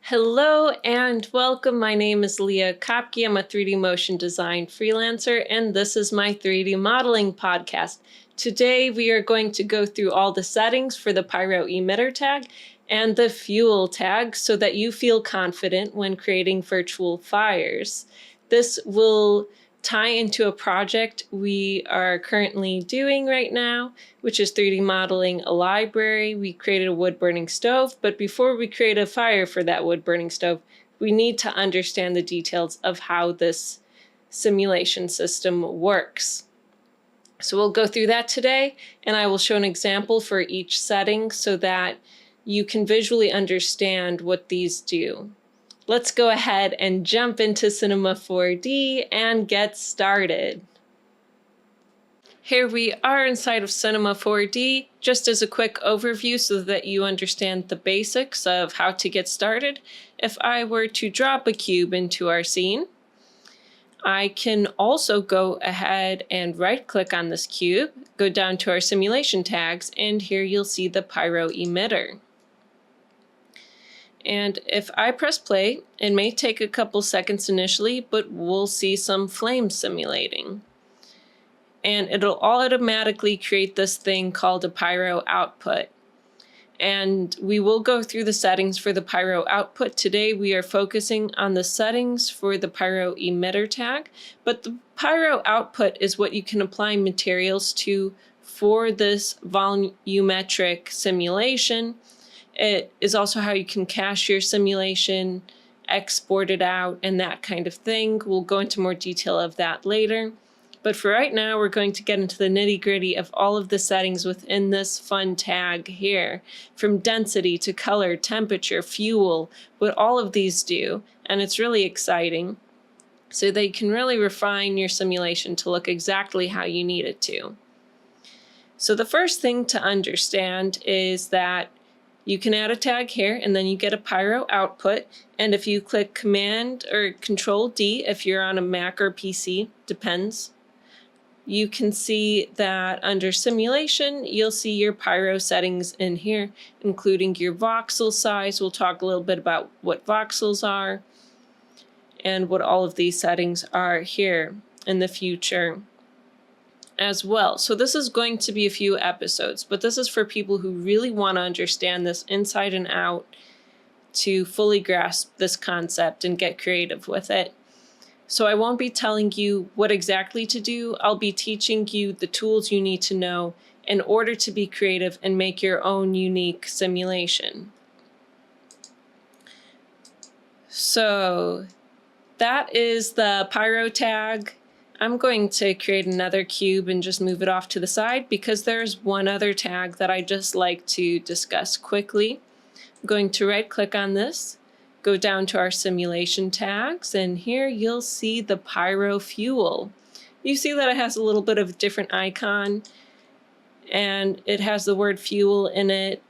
Hello and welcome. My name is Leah Kopke. I'm a 3D motion design freelancer, and this is my 3D modeling podcast. Today we are going to go through all the settings for the Pyro emitter tag and the fuel tag so that you feel confident when creating virtual fires. This will tie into a project we are currently doing right now, which is 3D modeling a library. We created a wood-burning stove, but before we create a fire for that wood-burning stove, we need to understand the details of how this simulation system works. So we'll go through that today, and I will show an example for each setting so that you can visually understand what these do. Let's go ahead and jump into Cinema 4D and get started. Here we are inside of Cinema 4D, just as a quick overview so that you understand the basics of how to get started. If I were to drop a cube into our scene, I can also go ahead and right-click on this cube, go down to our simulation tags, and here you'll see the Pyro emitter. And if I press play, it may take a couple seconds initially, but we'll see some flames simulating. And it'll automatically create this thing called a Pyro output. And we will go through the settings for the Pyro output. Today we are focusing on the settings for the Pyro emitter tag, but the Pyro output is what you can apply materials to for this volumetric simulation. It is also how you can cache your simulation, export it out, and that kind of thing. We'll go into more detail of that later. But for right now, we're going to get into the nitty-gritty of all of the settings within this fun tag here, from density to color, temperature, fuel, what all of these do. And it's really exciting. So they can really refine your simulation to look exactly how you need it to. So the first thing to understand is that you can add a tag here, and then you get a Pyro output. And if you click Command or Control D, if you're on a Mac or PC, depends, you can see that under Simulation, you'll see your Pyro settings in here, including your voxel size. We'll talk a little bit about what voxels are and what all of these settings are here in the future as well. So this is going to be a few episodes, but this is for people who really want to understand this inside and out to fully grasp this concept and get creative with it. So I won't be telling you what exactly to do. I'll be teaching you the tools you need to know in order to be creative and make your own unique simulation. So that is the Pyro tag. I'm going to create another cube and just move it off to the side because there's one other tag that I just like to discuss quickly. I'm going to right-click on this, go down to our simulation tags, and here you'll see the Pyro fuel. You see that it has a little bit of a different icon, and it has the word fuel in it,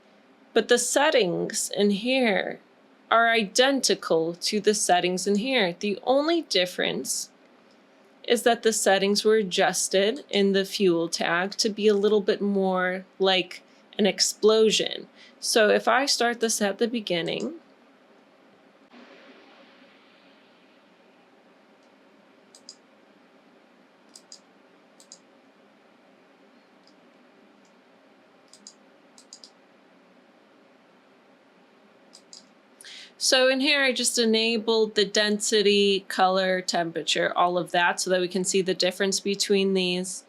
but the settings in here are identical to the settings in here. The only difference is that the settings were adjusted in the fuel tag to be a little bit more like an explosion. So if I start this at the beginning, so in here, I just enabled the density, color, temperature, all of that so that we can see the difference between these.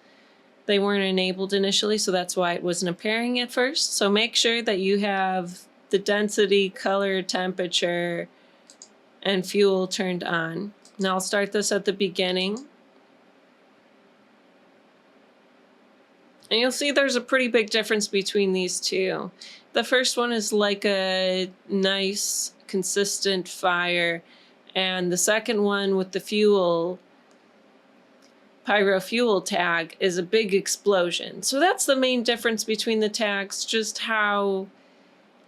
They weren't enabled initially, so that's why it wasn't appearing at first. So make sure that you have the density, color, temperature, and fuel turned on. Now I'll start this at the beginning. And you'll see there's a pretty big difference between these two. The first one is like a nice, consistent fire, and the second one with the fuel, Pyro fuel tag, is a big explosion. So that's the main difference between the tags, just how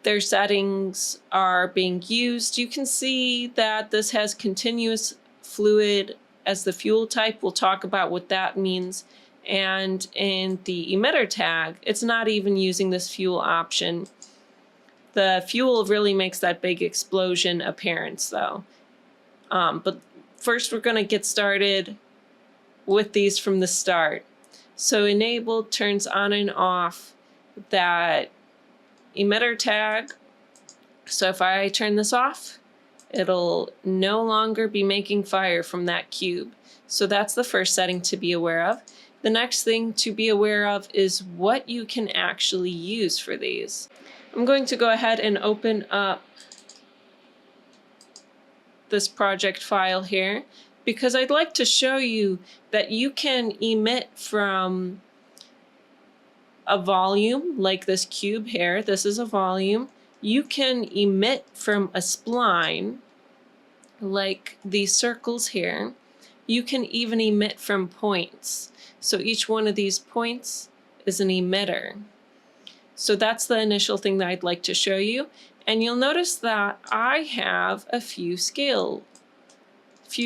their settings are being used. You can see that this has continuous fluid as the fuel type. We'll talk about what that means. And in the emitter tag, it's not even using this fuel option. The fuel really makes that big explosion appearance though. But first we're going to get started with these from the start. So enable turns on and off that emitter tag. So if I turn this off, it'll no longer be making fire from that cube. So that's the first setting to be aware of. The next thing to be aware of is what you can actually use for these. I'm going to go ahead and open up this project file here because I'd like to show you that you can emit from a volume like this cube here. This is a volume. You can emit from a spline like these circles here. You can even emit from points. So each one of these points is an emitter. So that's the initial thing that I'd like to show you. And you'll notice that I have a few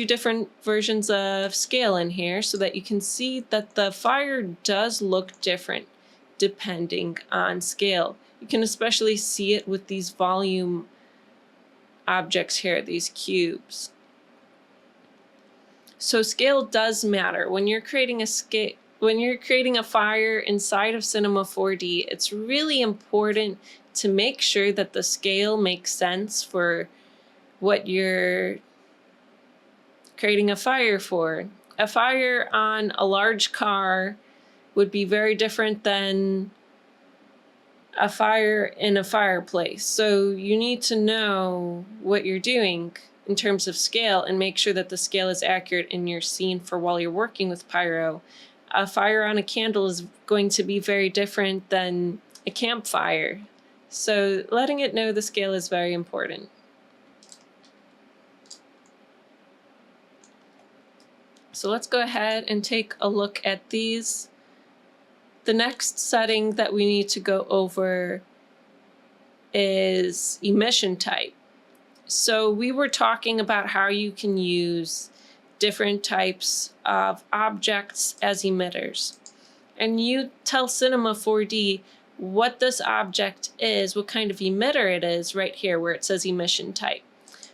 different versions of scale in here so that you can see that the fire does look different depending on scale. You can especially see it with these volume objects here, these cubes. So scale does matter. When you're creating a fire inside of Cinema 4D, it's really important to make sure that the scale makes sense for what you're creating a fire for. A fire on a large car would be very different than a fire in a fireplace. So you need to know what you're doing in terms of scale and make sure that the scale is accurate in your scene for while you're working with Pyro. A fire on a candle is going to be very different than a campfire. So letting it know the scale is very important. So let's go ahead and take a look at these. The next setting that we need to go over is emission type. So we were talking about how you can use different types of objects as emitters. And you tell Cinema 4D what this object is, what kind of emitter it is right here where it says emission type.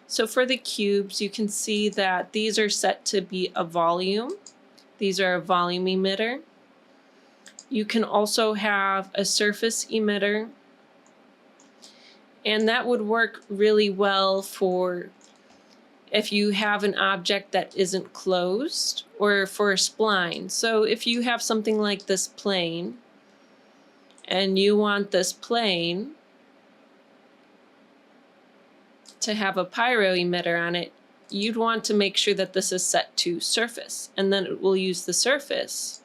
So for the cubes, you can see that these are set to be a volume. These are a volume emitter. You can also have a surface emitter. And that would work really well for if you have an object that isn't closed or for a spline. So if you have something like this plane and you want this plane to have a pyro emitter on it, you'd want to make sure that this is set to surface, and then it will use the surface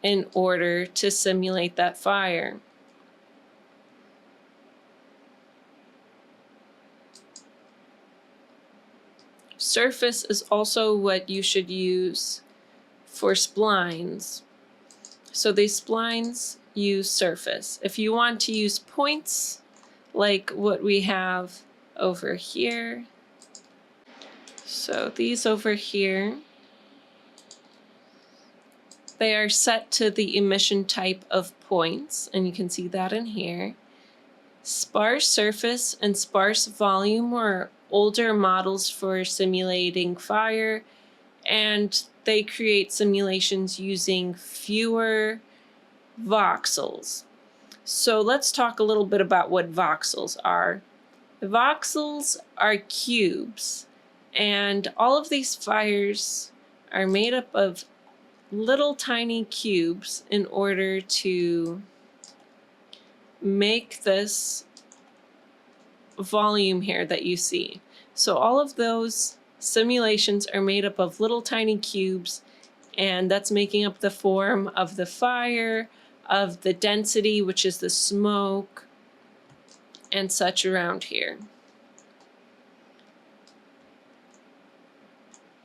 in order to simulate that fire. Surface is also what you should use for splines. So these splines use surface. If you want to use points, like what we have over here, so these over here, they are set to the emission type of points, and you can see that in here. Sparse surface and sparse volume were older models for simulating fire, and they create simulations using fewer voxels. So let's talk a little bit about what voxels are. Voxels are cubes, and all of these fires are made up of little tiny cubes in order to make this volume here that you see. So all of those simulations are made up of little tiny cubes, and that's making up the form of the fire, of the density, which is the smoke, and such around here.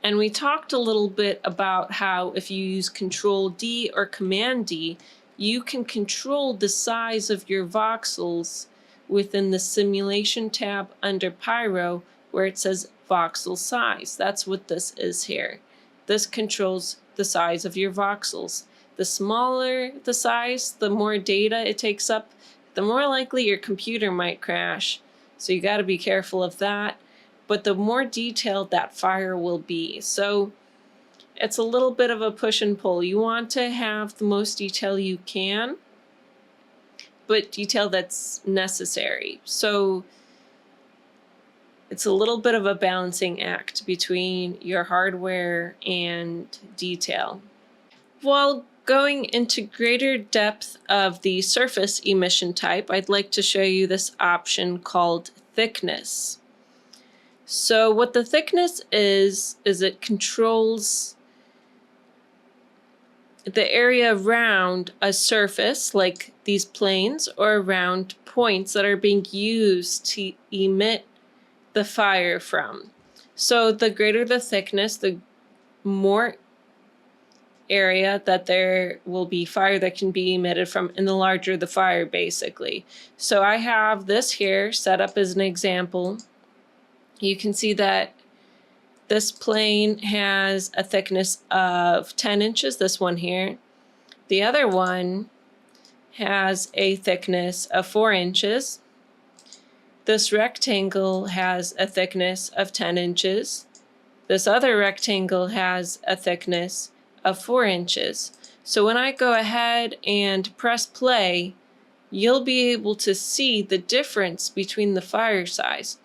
And we talked a little bit about how if you use Control D or Command D, you can control the size of your voxels within the Simulation tab under Pyro where it says voxel size. That's what this is here. This controls the size of your voxels. The The smaller the size, the more data it takes up, the more likely your computer might crash. So you got to be careful of that. But the more detailed that fire will be. So it's a little bit of a push and pull. You want to have the most detail you can, but detail that's necessary. So it's a little bit of a balancing act between your hardware and detail. While going into greater depth of the surface emission type, I'd like to show you this option called thickness. So what the thickness is it controls the area around a surface, like these planes, or around points that are being used to emit the fire from. So the greater the thickness, the more area that there will be fire that can be emitted from, and the larger the fire, basically. So I have this here set up as an example. You can see that this plane has a thickness of 10 inches, this one here. The other one has a thickness of 4 inches. This rectangle has a thickness of 10 inches. This other rectangle has a thickness of 4 inches. So when I go ahead and press play, you'll be able to see the difference between the fire size.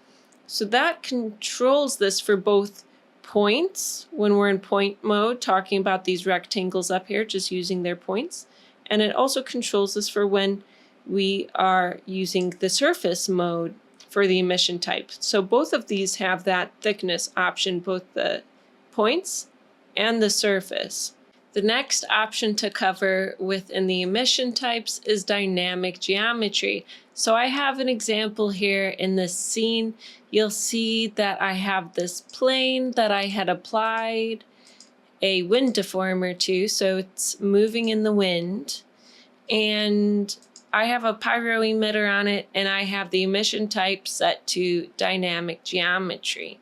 So that controls this for both points, when we're in point mode, talking about these rectangles up here, just using their points. And it also controls this for when we are using the surface mode for the emission type. So both of these have that thickness option, both the points and the surface. The next option to cover within the emission types is dynamic geometry. So I have an example here in this scene. You'll see that I have this plane that I had applied a wind deformer to, so it's moving in the wind. And I have a Pyro emitter on it, and I have the emission type set to dynamic geometry.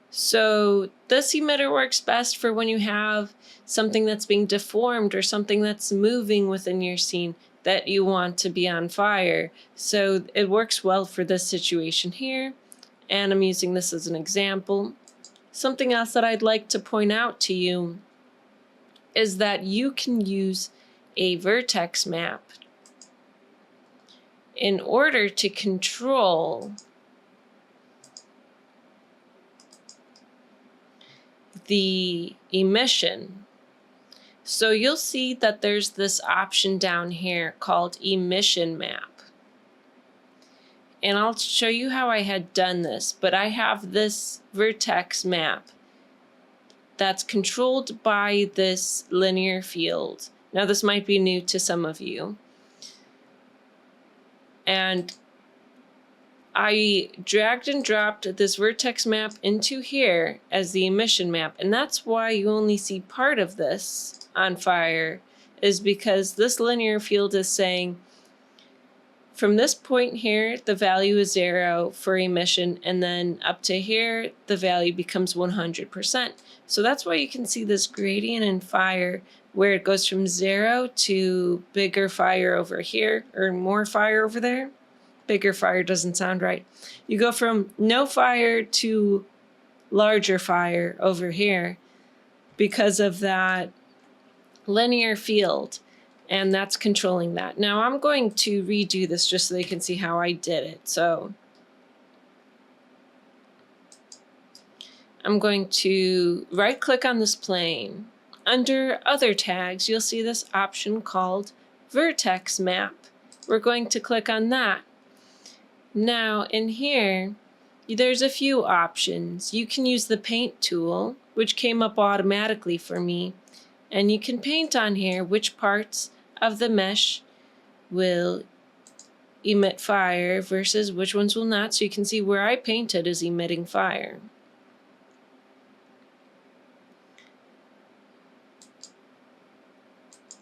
So this emitter works best for when you have something that's being deformed or something that's moving within your scene that you want to be on fire. So it works well for this situation here, and I'm using this as an example. Something else that I'd like to point out to you is that you can use a vertex map in order to control the emission. So you'll see that there's this option down here called emission map. And I'll show you how I had done this, but I have this vertex map that's controlled by this linear field. Now this might be new to some of you. And I dragged and dropped this vertex map into here as the emission map, and that's why you only see part of this on fire, is because this linear field is saying from this point here the value is 0 for emission, and then up to here the value becomes 100%. So that's why you can see this gradient in fire where it goes from 0 to bigger fire over here, or more fire over there. Bigger fire doesn't sound right. You go from no fire to larger fire over here because of that linear field, and that's controlling that. Now I'm going to redo this just so they can see how I did it. So I'm going to right click on this plane. Under other tags, you'll see this option called vertex map. We're going to click on that. Now in here, there's a few options. You can use the paint tool, which came up automatically for me, and you can paint on here which parts of the mesh will emit fire versus which ones will not, so you can see where I painted is emitting fire.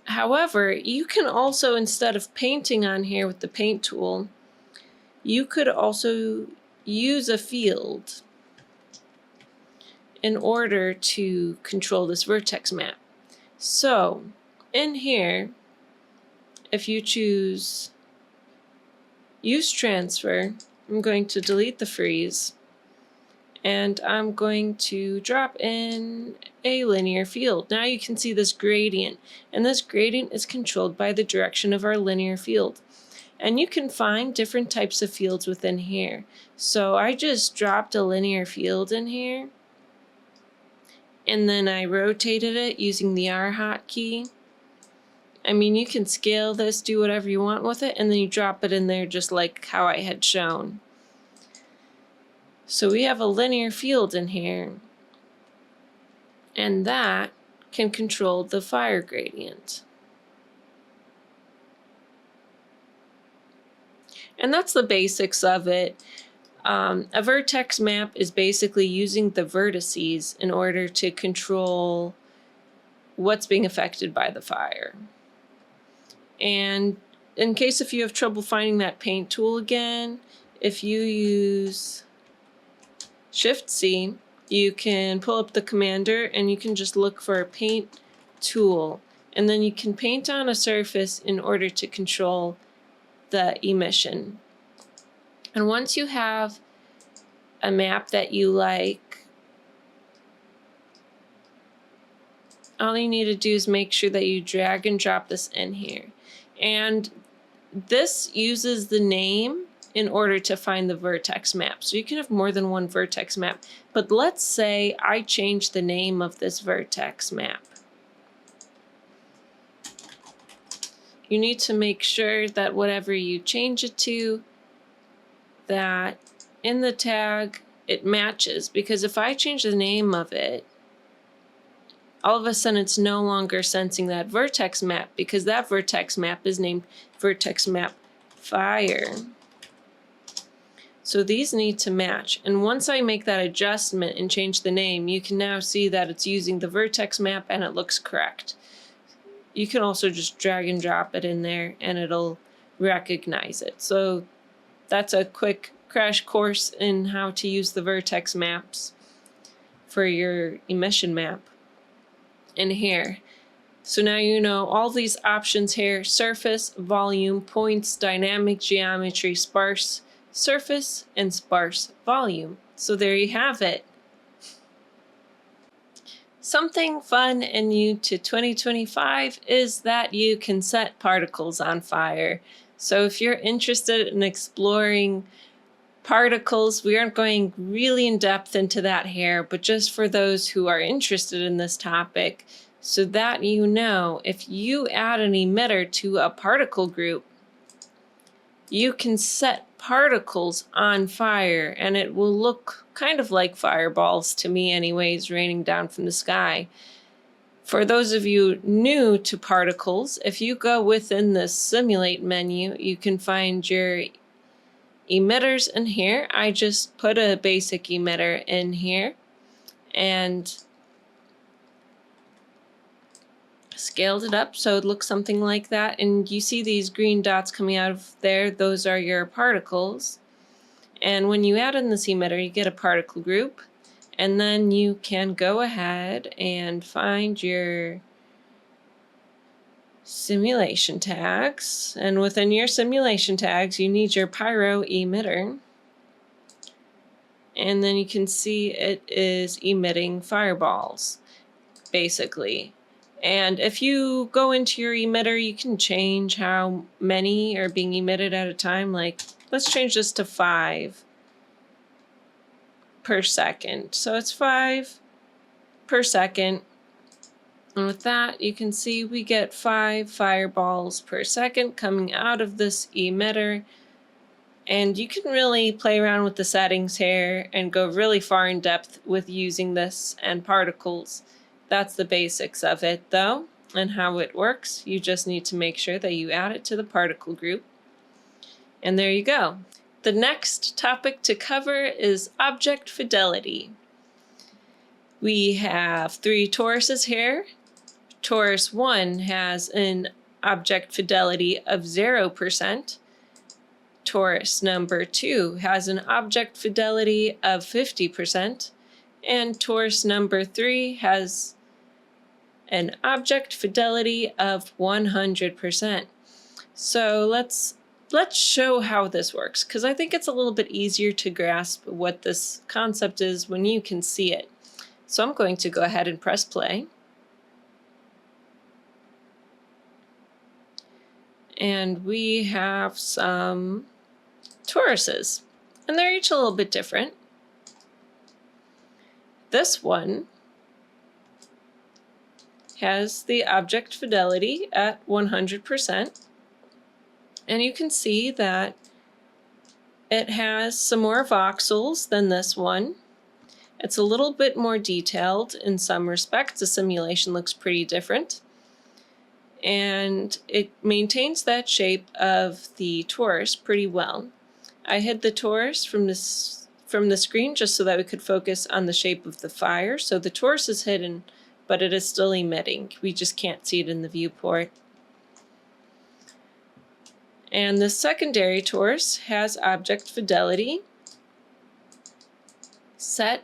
However, you can also, instead of painting on here with the paint tool, you could also use a field in order to control this vertex map. So in here, if you choose Use Transfer, I'm going to delete the freeze, and I'm going to drop in a linear field. Now you can see this gradient, and this gradient is controlled by the direction of our linear field. And you can find different types of fields within here. So I just dropped a linear field in here, and then I rotated it using the R hotkey. I mean, you can scale this, do whatever you want with it, and then you drop it in there just like how I had shown. So we have a linear field in here, and that can control the fire gradient. And that's the basics of it. A vertex map is basically using the vertices in order to control what's being affected by the fire. And in case if you have trouble finding that paint tool again, if you use Shift-C, you can pull up the commander and you can just look for a paint tool. And then you can paint on a surface in order to control the emission. And once you have a map that you like, all you need to do is make sure that you drag and drop this in here. And this uses the name in order to find the vertex map. So you can have more than one vertex map. But let's say I change the name of this vertex map. You need to make sure that whatever you change it to, that in the tag it matches, because if I change the name of it, all of a sudden it's no longer sensing that vertex map, because that vertex map is named vertex map fire. So these need to match. And once I make that adjustment and change the name, you can now see that it's using the vertex map and it looks correct. You can also just drag and drop it in there and it'll recognize it. So that's a quick crash course in how to use the vertex maps for your emission map in here. So now you know all these options here: surface, volume, points, dynamic geometry, sparse surface, and sparse volume. So there you have it. Something fun and new to 2025 is that you can set particles on fire. So if you're interested in exploring particles, we aren't going really in depth into that here, but just for those who are interested in this topic, so that you know, if you add an emitter to a particle group, you can set particles on fire and it will look kind of like fireballs to me anyways, raining down from the sky. For those of you new to particles, if you go within the simulate menu, you can find your emitters in here. I just put a basic emitter in here and scaled it up so it looks something like that. And you see these green dots coming out of there, those are your particles. And when you add in this emitter, you get a particle group, and then you can go ahead and find your simulation tags. And within your simulation tags, you need your Pyro emitter. And then you can see it is emitting fireballs, basically. And if you go into your emitter, you can change how many are being emitted at a time. Like, let's change this to 5 per second. So it's 5 per second. And with that, you can see we get 5 fireballs per second coming out of this emitter. And you can really play around with the settings here and go really far in depth with using this and particles. That's the basics of it though, and how it works. You just need to make sure that you add it to the particle group. And there you go. The next topic to cover is object fidelity. We have 3 toruses here. Torus 1 has an object fidelity of 0%. Torus number 2 has an object fidelity of 50%. And torus number 3 has an object fidelity of 100%. So let's show how this works, because I think it's a little bit easier to grasp what this concept is when you can see it. So I'm going to go ahead and press play. And we have some toruses, and they're each a little bit different. This one has the object fidelity at 100%, and you can see that it has some more voxels than this one. It's a little bit more detailed in some respects. The simulation looks pretty different. And it maintains that shape of the torus pretty well. I hid the torus from the screen just so that we could focus on the shape of the fire. So the torus is hidden, but it is still emitting. We just can't see it in the viewport. And the secondary torus has object fidelity set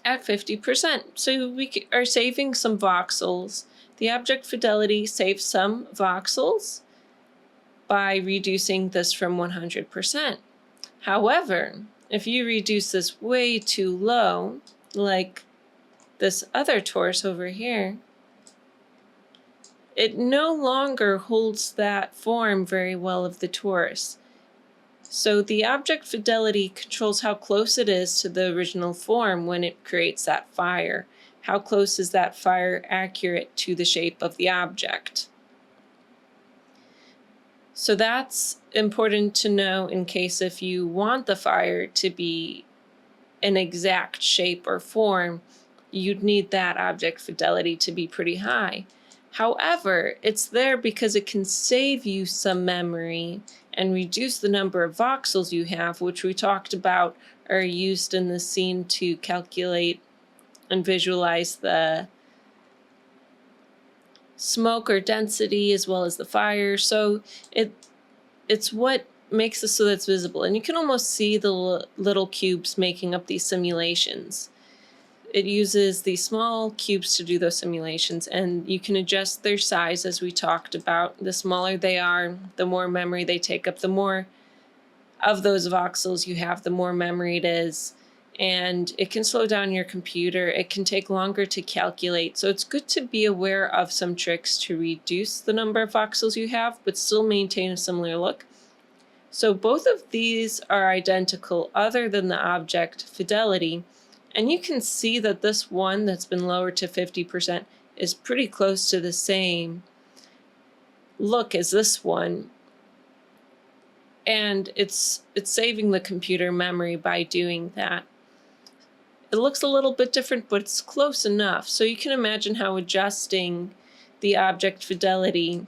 at 50%. So we are saving some voxels. The object fidelity saves some voxels by reducing this from 100%. However, if you reduce this way too low, like this other torus over here, it no longer holds that form very well of the torus. So the object fidelity controls how close it is to the original form when it creates that fire. How close is that fire accurate to the shape of the object? So that's important to know in case if you want the fire to be an exact shape or form, you'd need that object fidelity to be pretty high. However, it's there because it can save you some memory and reduce the number of voxels you have, which we talked about are used in the scene to calculate and visualize the smoke or density as well as the fire. So it's what makes it so that it's visible. And you can almost see the little cubes making up these simulations. It uses these small cubes to do those simulations, and you can adjust their size as we talked about. The smaller they are, the more memory they take up, the more of those voxels you have, the more memory it is. And it can slow down your computer. It can take longer to calculate. So it's good to be aware of some tricks to reduce the number of voxels you have, but still maintain a similar look. So both of these are identical other than the object fidelity. And you can see that this one that's been lowered to 50% is pretty close to the same look as this one. And it's saving the computer memory by doing that. It looks a little bit different, but it's close enough. So you can imagine how adjusting the object fidelity,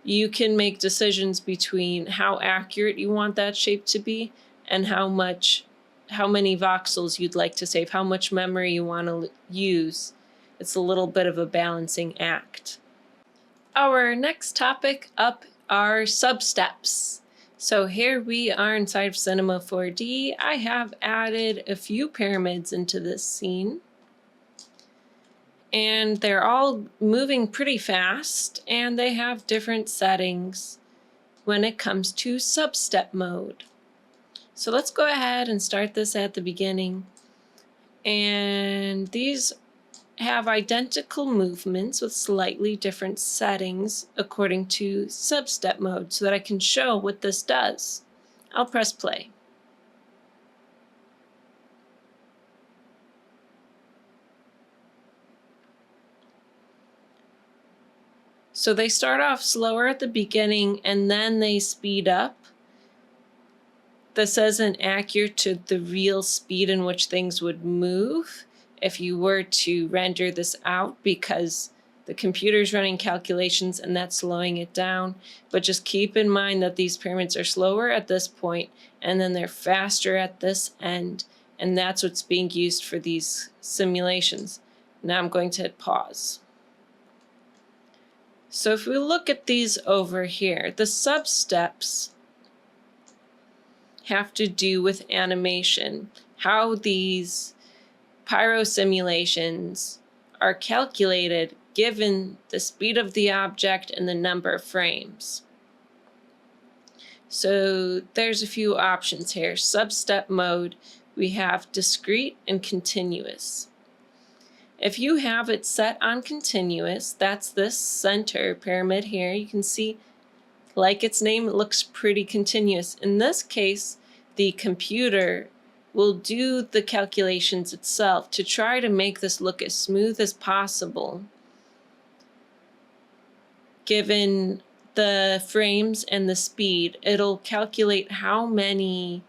you can make decisions between how accurate you want that shape to be and how many voxels you'd like to save, how much memory you want to use. It's a little bit of a balancing act. Our next topic up are substeps. So here we are inside of Cinema 4D. I have added a few pyramids into this scene. And they're all moving pretty fast, and they have different settings when it comes to substep mode. So let's go ahead and start this at the beginning. And these have identical movements with slightly different settings according to substep mode so that I can show what this does. I'll press play. So they start off slower at the beginning and then they speed up. This isn't accurate to the real speed in which things would move if you were to render this out, because the computer's running calculations and that's slowing it down. But just keep in mind that these pyramids are slower at this point and then they're faster at this end, and that's what's being used for these simulations. Now I'm going to hit pause. So if we look at these over here, the substeps have to do with animation, how these Pyro simulations are calculated given the speed of the object and the number of frames. So there's a few options here. Substep mode, we have discrete and continuous. If you have it set on continuous, that's this center pyramid here. You can see, like its name, it looks pretty continuous. In this case, the computer will do the calculations itself to try to make this look as smooth as possible, given the frames and the speed. It'll calculate how many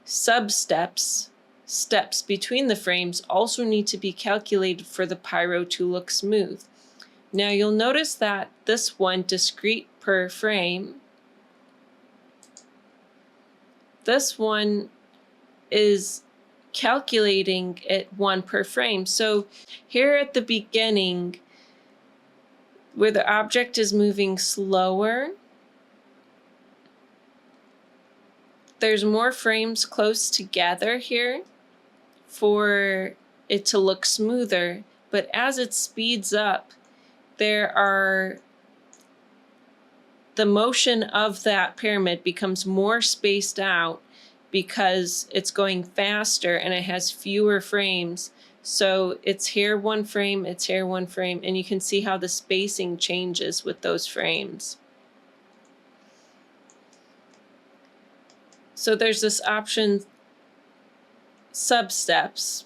substeps, steps between the frames, also need to be calculated for the Pyro to look smooth. Now you'll notice that this one, discrete per frame, this one is calculating it 1 per frame. So here at the beginning, where the object is moving slower, there's more frames close together here for it to look smoother. But as it speeds up, the motion of that pyramid becomes more spaced out because it's going faster and it has fewer frames. So it's here 1 frame, it's here 1 frame, and you can see how the spacing changes with those frames. So there's this option, substeps,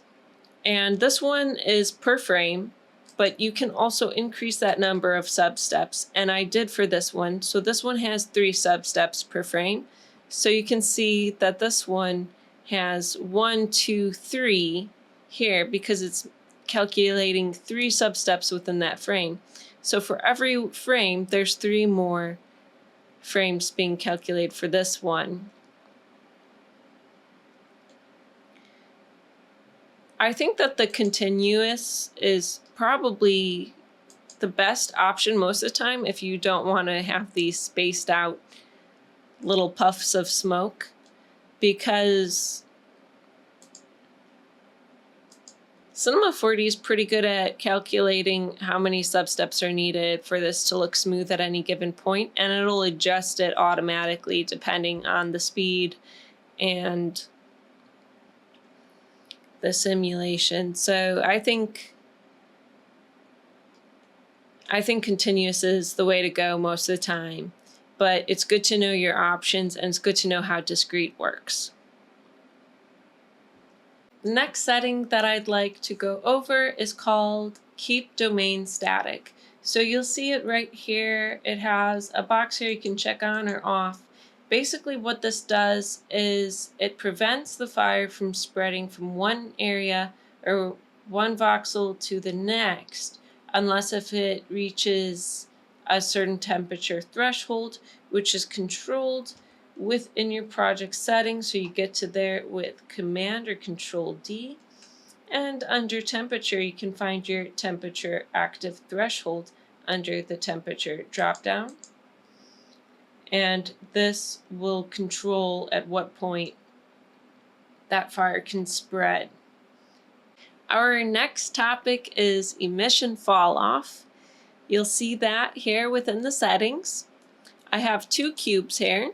and this one is per frame, but you can also increase that number of substeps, and I did for this one. So this one has 3 substeps per frame. So you can see that this one has 1, 2, 3 here because it's calculating 3 substeps within that frame. So for every frame, there's 3 more frames being calculated for this one. I think that the continuous is probably the best option most of the time if you don't want to have these spaced out little puffs of smoke, because Cinema 4D is pretty good at calculating how many substeps are needed for this to look smooth at any given point, and it'll adjust it automatically depending on the speed and the simulation. So I think continuous is the way to go most of the time, but it's good to know your options and it's good to know how discrete works. The next setting that I'd like to go over is called Keep Domain Static. So you'll see it right here. It has a box here you can check on or off. Basically what this does is it prevents the fire from spreading from one area or one voxel to the next, unless if it reaches a certain temperature threshold, which is controlled within your project settings. So you get to there with Command or Control D, and under temperature you can find your temperature active threshold under the temperature dropdown. And this will control at what point that fire can spread. Our next topic is Emission Falloff. You'll see that here within the settings. I have 2 cubes here.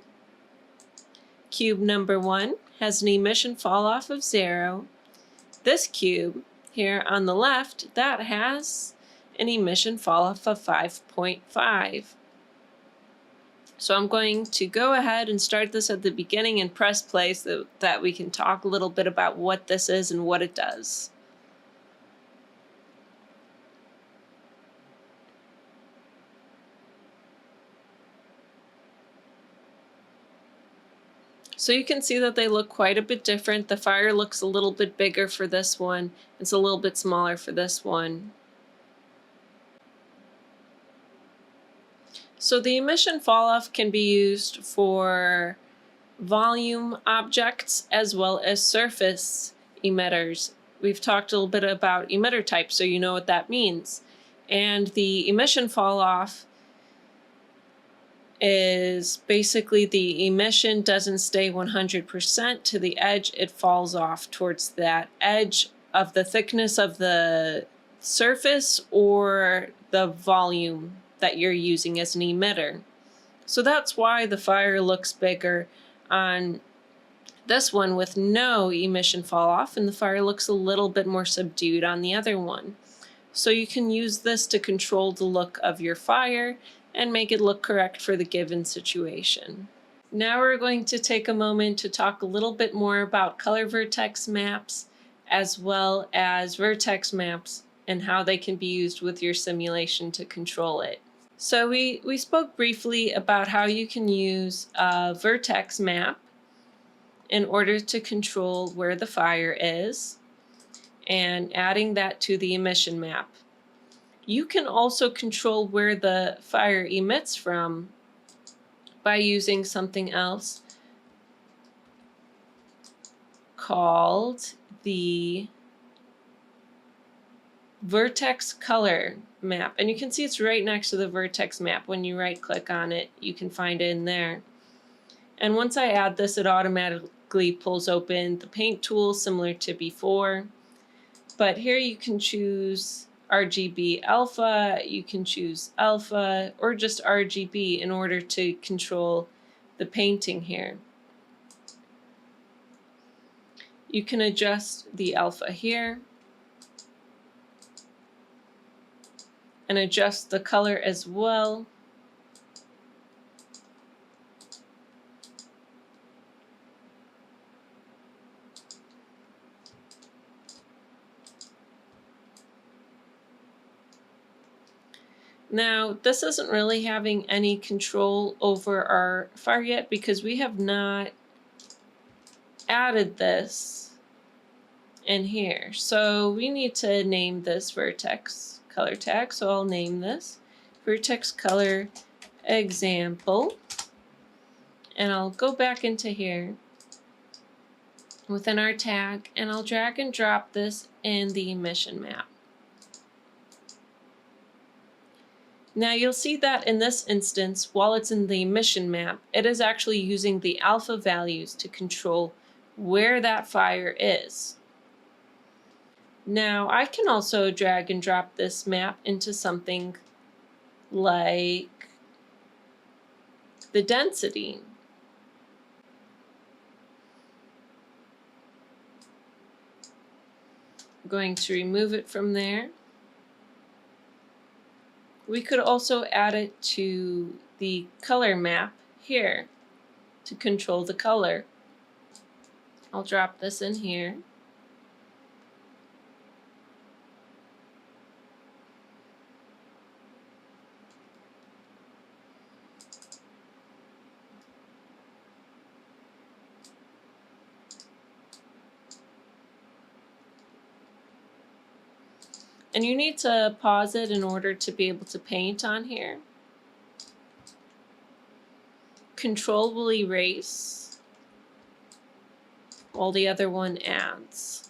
Cube number 1 has an emission falloff of 0. This cube here on the left, that has an emission falloff of 5.5. So I'm going to go ahead and start this at the beginning and press play so that we can talk a little bit about what this is and what it does. So you can see that they look quite a bit different. The fire looks a little bit bigger for this one. It's a little bit smaller for this one. So the emission falloff can be used for volume objects as well as surface emitters. We've talked a little bit about emitter types, so you know what that means. And the emission falloff is basically the emission doesn't stay 100% to the edge, it falls off towards that edge of the thickness of the surface or the volume that you're using as an emitter. So that's why the fire looks bigger on this one with no emission fall off, and the fire looks a little bit more subdued on the other one. So you can use this to control the look of your fire and make it look correct for the given situation. Now we're going to take a moment to talk a little bit more about color vertex maps as well as vertex maps and how they can be used with your simulation to control it. So we spoke briefly about how you can use a vertex map in order to control where the fire is and adding that to the emission map. You can also control where the fire emits from by using something else called the Vertex color map. And you can see it's right next to the vertex map. When you right click on it, you can find it in there. And once I add this, it automatically pulls open the paint tool similar to before. But here you can choose RGB alpha, you can choose alpha, or just RGB in order to control the painting here. You can adjust the alpha here and adjust the color as well. Now, this isn't really having any control over our fire yet because we have not added this in here. So we need to name this vertex color tag. So I'll name this vertex color example. And I'll go back into here within our tag and I'll drag and drop this in the emission map. Now you'll see that in this instance, while it's in the emission map, it is actually using the alpha values to control where that fire is. Now I can also drag and drop this map into something like the density. I'm going to remove it from there. We could also add it to the color map here to control the color. I'll drop this in here. And you need to pause it in order to be able to paint on here. Control will erase while the other one adds.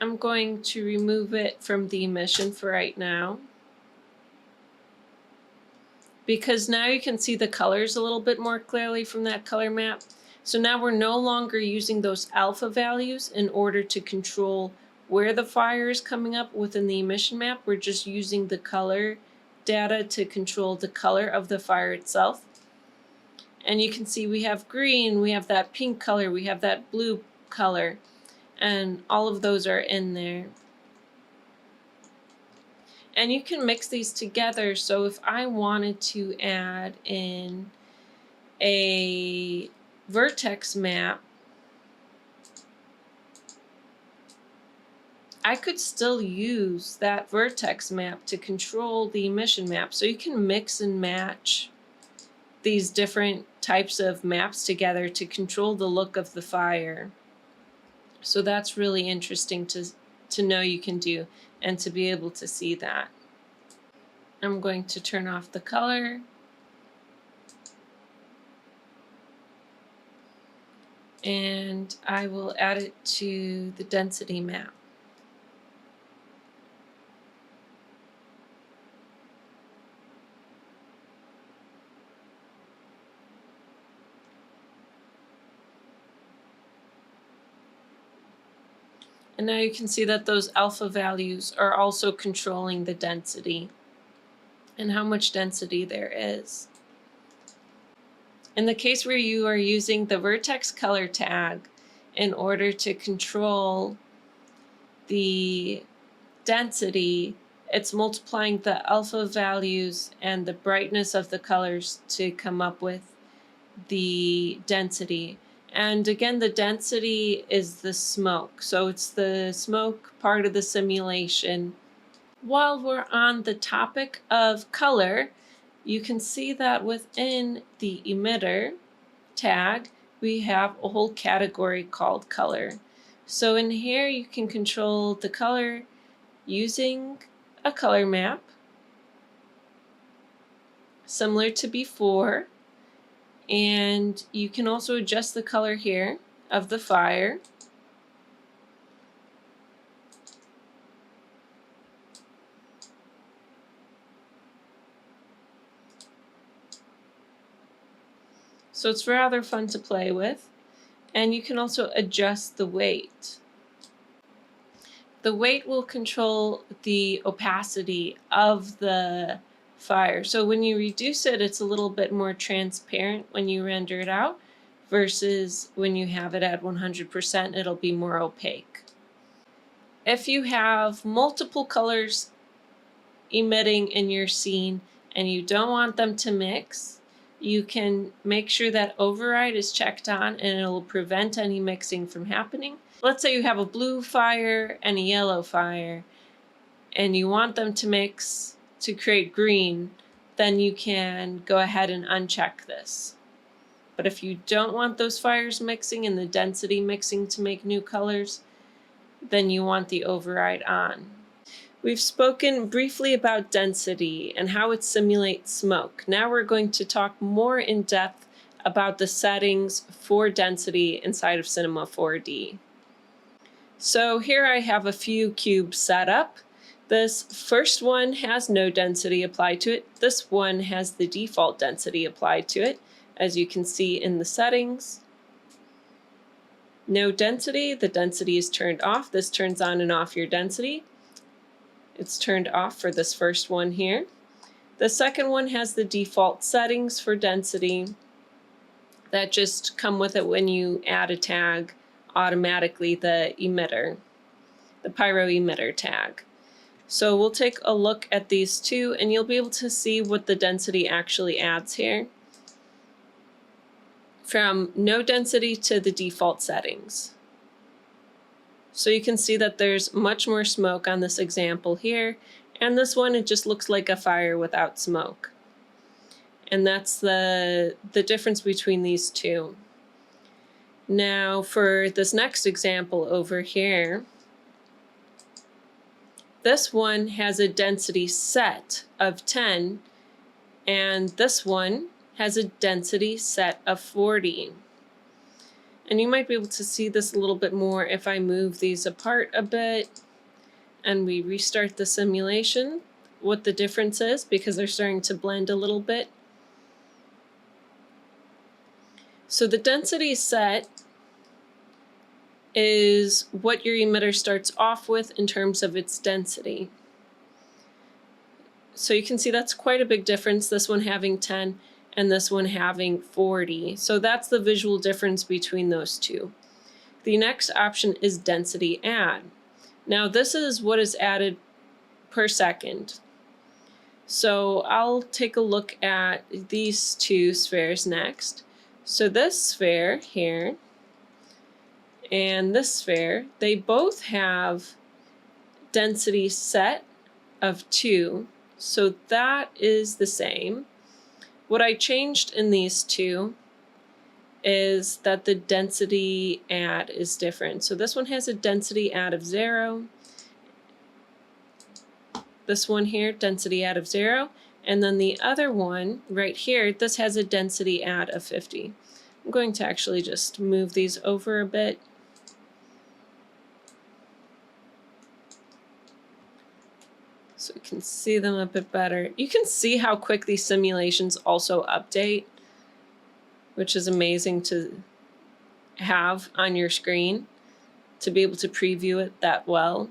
I'm going to remove it from the emission for right now, because now you can see the colors a little bit more clearly from that color map. So now we're no longer using those alpha values in order to control where the fire is coming up within the emission map. We're just using the color data to control the color of the fire itself. And you can see we have green, we have that pink color, we have that blue color. And all of those are in there. And you can mix these together. So if I wanted to add in a vertex map, I could still use that vertex map to control the emission map. So you can mix and match these different types of maps together to control the look of the fire. So that's really interesting to know you can do and to be able to see that. I'm going to turn off the color. and I will add it to the density map. And now you can see that those alpha values are also controlling the density and how much density there is. In the case where you are using the vertex color tag in order to control the density, it's multiplying the alpha values and the brightness of the colors to come up with the density. And again, the density is the smoke. So it's the smoke part of the simulation. While we're on the topic of color, you can see that within the emitter tag, we have a whole category called color. So in here, you can control the color using a color map, similar to before. And you can also adjust the color here of the fire. So it's rather fun to play with. And you can also adjust the weight. The weight will control the opacity of the fire. So when you reduce it, it's a little bit more transparent when you render it out, versus when you have it at 100%, it'll be more opaque. If you have multiple colors emitting in your scene and you don't want them to mix, you can make sure that override is checked on and it'll prevent any mixing from happening. Let's say you have a blue fire and a yellow fire and you want them to mix to create green, then you can go ahead and uncheck this. But if you don't want those fires mixing and the density mixing to make new colors, then you want the override on. We've spoken briefly about density and how it simulates smoke. Now we're going to talk more in depth about the settings for density inside of Cinema 4D. So here I have a few cubes set up. This first one has no density applied to it. This one has the default density applied to it, as you can see in the settings. No density, the density is turned off. This turns on and off your density. It's turned off for this first one here. The second one has the default settings for density that just come with it when you add a tag automatically, the emitter, the Pyro emitter tag. So we'll take a look at these two and you'll be able to see what the density actually adds here, from no density to the default settings. So you can see that there's much more smoke on this example here, and this one, it just looks like a fire without smoke. And that's the difference between these two. Now for this next example over here, this one has a density set of 10, and this one has a density set of 40. And you might be able to see this a little bit more if I move these apart a bit and we restart the simulation, what the difference is, because they're starting to blend a little bit. So the density set is what your emitter starts off with in terms of its density. So you can see that's quite a big difference, this one having 10 and this one having 40. So that's the visual difference between those two. The next option is Density Add. Now this is what is added per second. So I'll take a look at these two spheres next. So this sphere here and this sphere, they both have density set of 2. So that is the same. What I changed in these two is that the density add is different. So this one has a density add of 0. This one here, density add of 0. And then the other one right here, this has a density add of 50. I'm going to actually just move these over a bit. So we can see them a bit better. You can see how quick these simulations also update, which is amazing to have on your screen, to be able to preview it that well.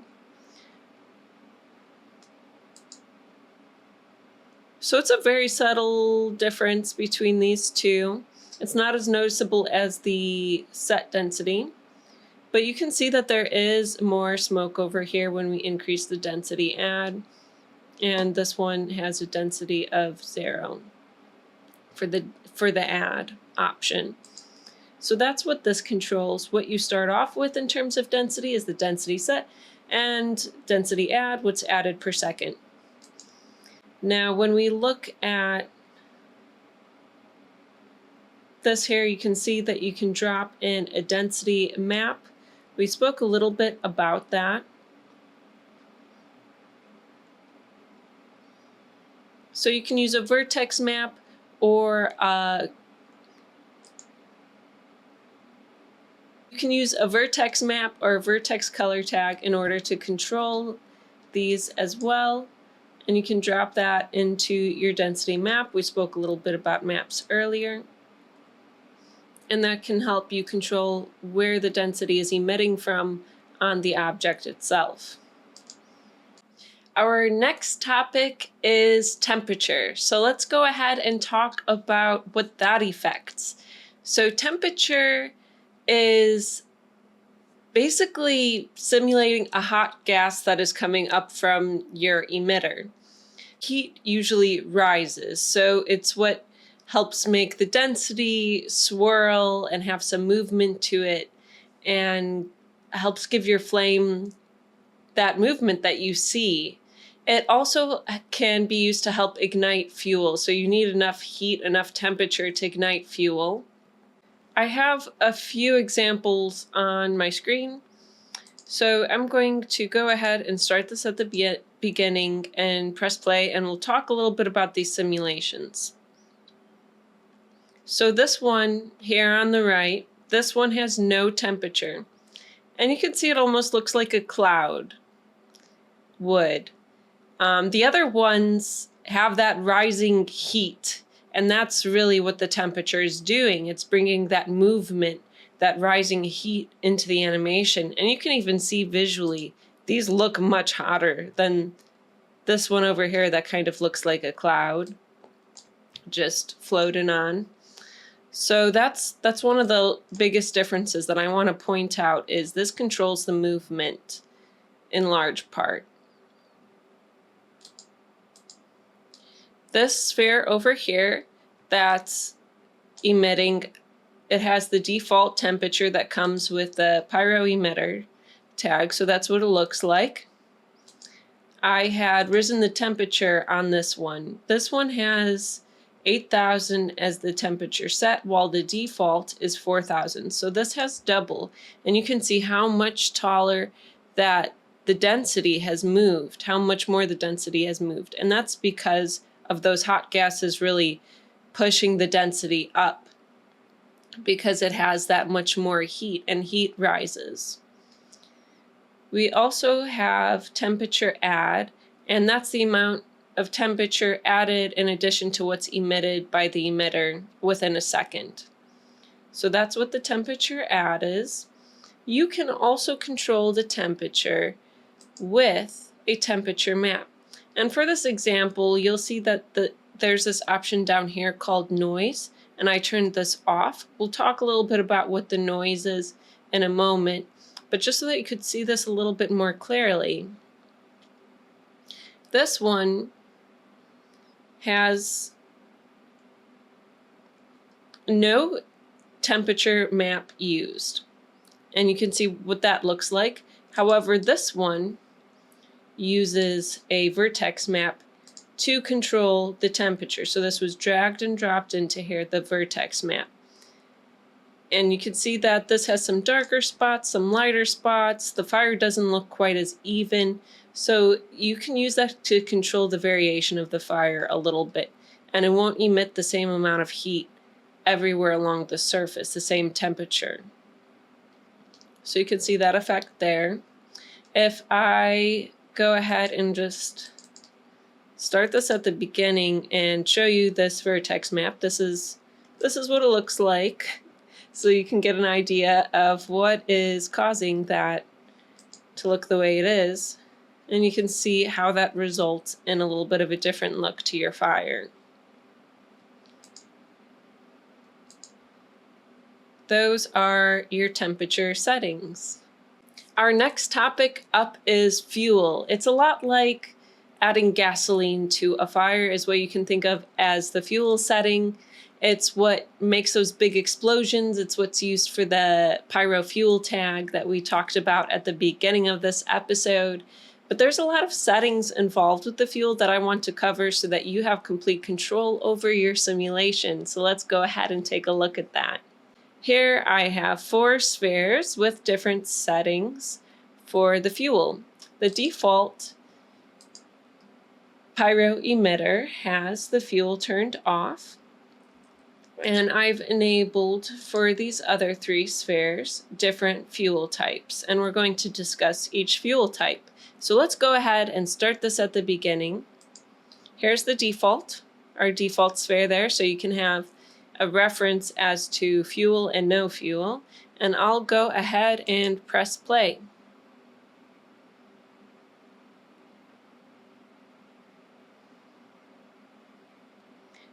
So it's a very subtle difference between these two. It's not as noticeable as the set density, but you can see that there is more smoke over here when we increase the density add, and this one has a density of 0 for the add option. So that's what this controls. What you start off with in terms of density is the density set, and density add, what's added per second. Now, when we look at this here, you can see that you can drop in a density map. We spoke a little bit about that. So you can use a vertex map or you can use a vertex map or a vertex color tag in order to control these as well. And you can drop that into your density map. We spoke a little bit about maps earlier. And that can help you control where the density is emitting from on the object itself. Our next topic is temperature. So let's go ahead and talk about what that affects. So temperature is basically simulating a hot gas that is coming up from your emitter. Heat usually rises, so it's what helps make the density swirl and have some movement to it, and helps give your flame that movement that you see. It also can be used to help ignite fuel, so you need enough heat, enough temperature to ignite fuel. I have a few examples on my screen, so I'm going to go ahead and start this at the beginning and press play, and we'll talk a little bit about these simulations. So this one here on the right, this one has no temperature, and you can see it almost looks like a cloud would. The other ones have that rising heat, and that's really what the temperature is doing. It's bringing that movement, that rising heat into the animation. And you can even see visually, these look much hotter than this one over here that kind of looks like a cloud just floating on. So that's one of the biggest differences that I want to point out, is this controls the movement in large part. This sphere over here that's emitting, it has the default temperature that comes with the Pyro emitter tag, so that's what it looks like. I had risen the temperature on this one. This one has 8,000 as the temperature set, while the default is 4,000. So this has double, and you can see how much taller that the density has moved, how much more the density has moved. And that's because of those hot gases really pushing the density up, because it has that much more heat, and heat rises. We also have temperature add, and that's the amount of temperature added in addition to what's emitted by the emitter within a second. So that's what the temperature add is. You can also control the temperature with a temperature map. And for this example, you'll see that there's this option down here called noise, and I turned this off. We'll talk a little bit about what the noise is in a moment, but just so that you could see this a little bit more clearly, this one has no temperature map used, and you can see what that looks like. However, this one uses a vertex map to control the temperature. So this was dragged and dropped into here, the vertex map. And you can see that this has some darker spots, some lighter spots. The fire doesn't look quite as even. So you can use that to control the variation of the fire a little bit, and it won't emit the same amount of heat everywhere along the surface, the same temperature. So you can see that effect there. If I go ahead and just start this at the beginning and show you this vertex map, this is what it looks like. So you can get an idea of what is causing that to look the way it is. And you can see how that results in a little bit of a different look to your fire. Those are your temperature settings. Our next topic up is fuel. It's a lot like adding gasoline to a fire is what you can think of as the fuel setting. It's what makes those big explosions. It's what's used for the Pyro fuel tag that we talked about at the beginning of this episode. But there's a lot of settings involved with the fuel that I want to cover so that you have complete control over your simulation. So let's go ahead and take a look at that. Here I have 4 spheres with different settings for the fuel. The default Pyro emitter has the fuel turned off, and I've enabled for these other 3 spheres different fuel types, and we're going to discuss each fuel type. So let's go ahead and start this at the beginning. Here's the default, our default sphere there, so you can have a reference as to fuel and no fuel, and I'll go ahead and press play.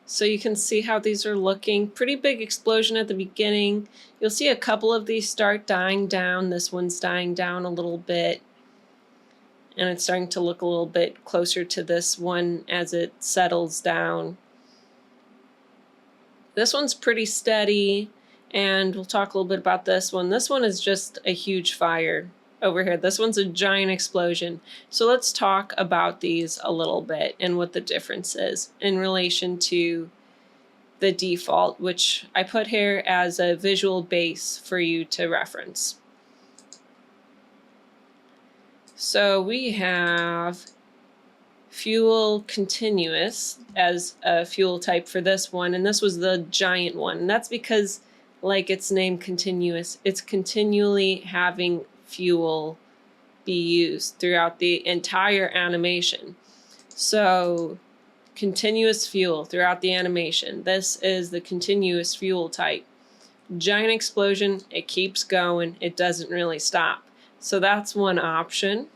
So you can see how these are looking. Pretty big explosion at the beginning. You'll see a couple of these start dying down. This one's dying down a little bit, and it's starting to look a little bit closer to this one as it settles down. This one's pretty steady, and we'll talk a little bit about this one. This one is just a huge fire over here. This one's a giant explosion. So let's talk about these a little bit and what the difference is in relation to the default, which I put here as a visual base for you to reference. So we have fuel continuous as a fuel type for this one, and this was the giant one, and that's because, like its name, continuous, it's continually having fuel be used throughout the entire animation. So continuous fuel throughout the animation. This is the continuous fuel type. Giant explosion, it keeps going, it doesn't really stop. So that's one option.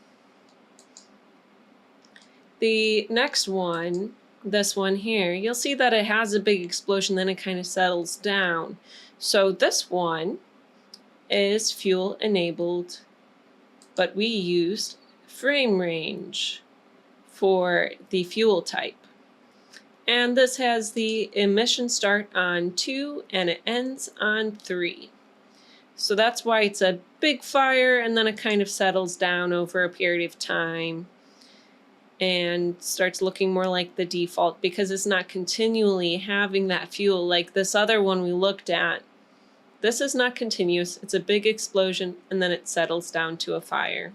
The next one, this one here, you'll see that it has a big explosion, then it kind of settles down. So this one is fuel enabled, but we used frame range for the fuel type. And this has the emission start on 2 and it ends on 3. So that's why it's a big fire, and then it kind of settles down over a period of time and starts looking more like the default because it's not continually having that fuel like this other one we looked at. This is not continuous. It's a big explosion and then it settles down to a fire.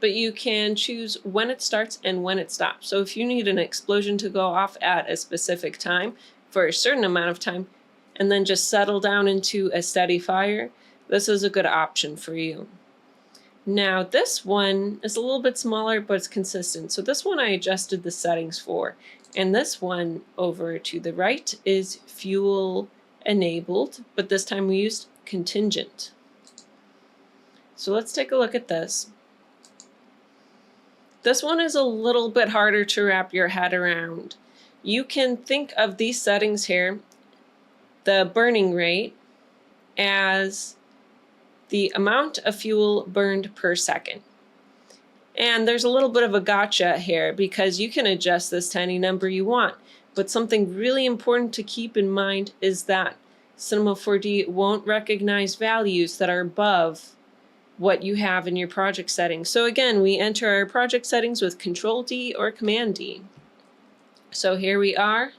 But you can choose when it starts and when it stops. So if you need an explosion to go off at a specific time for a certain amount of time and then just settle down into a steady fire, this is a good option for you. Now this one is a little bit smaller, but it's consistent. So this one I adjusted the settings for. And this one over to the right is fuel enabled, but this time we used contingent. So let's take a look at this. This one is a little bit harder to wrap your head around. You can think of these settings here, the burning rate, as the amount of fuel burned per second. And there's a little bit of a gotcha here because you can adjust this to any number you want. But something really important to keep in mind is that Cinema 4D won't recognize values that are above what you have in your project settings. So again, we enter our project settings with Control D or Command D. So here we are,